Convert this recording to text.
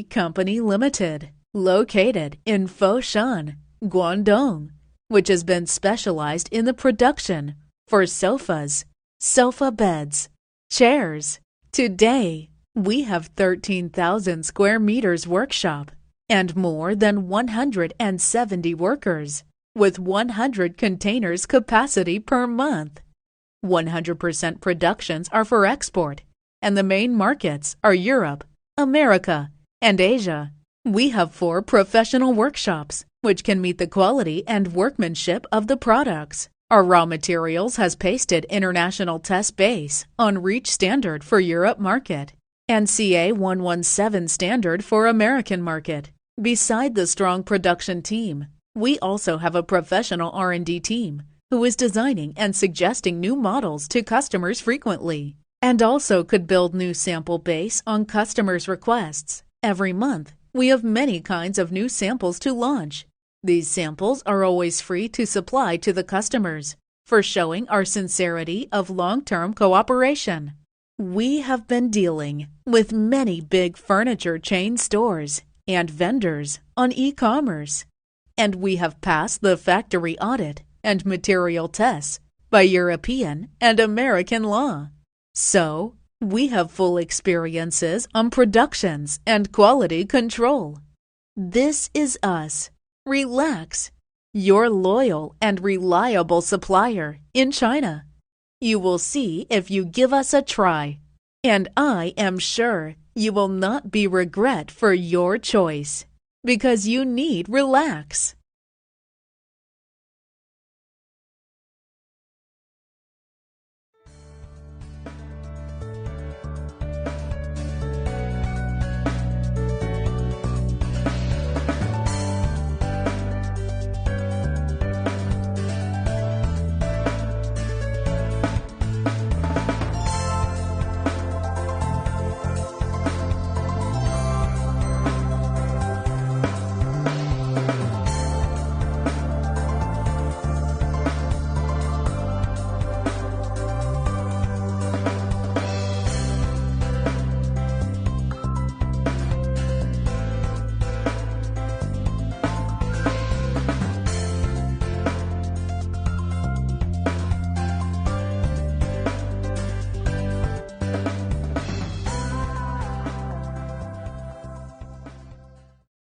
Company Limited, located in Foshan, Guangdong, which has been specialized in the production for sofas, sofa beds, chairs. Today, we have 13,000 square meters workshop and more than 170 workers with 100 containers capacity per month. 100% productions are for export, and the main markets are Europe, America, and Asia. We have 4 professional workshops, which can meet the quality and workmanship of the products. Our raw materials has pasted international test base on REACH standard for Europe market and CA 117 standard for American market. Beside the strong production team, we also have a professional R&D team who is designing and suggesting new models to customers frequently, and also could build new sample base on customers' requests. Every month, we have many kinds of new samples to launch. These samples are always free to supply to the customers for showing our sincerity of long-term cooperation. We have been dealing with many big furniture chain stores and vendors on e-commerce, and we have passed the factory audit and material tests by European and American law. So, we have full experiences on productions and quality control. This is us. Relax. Your loyal and reliable supplier in China. You will see if you give us a try, and I am sure you will not be regret for your choice, because you need relax.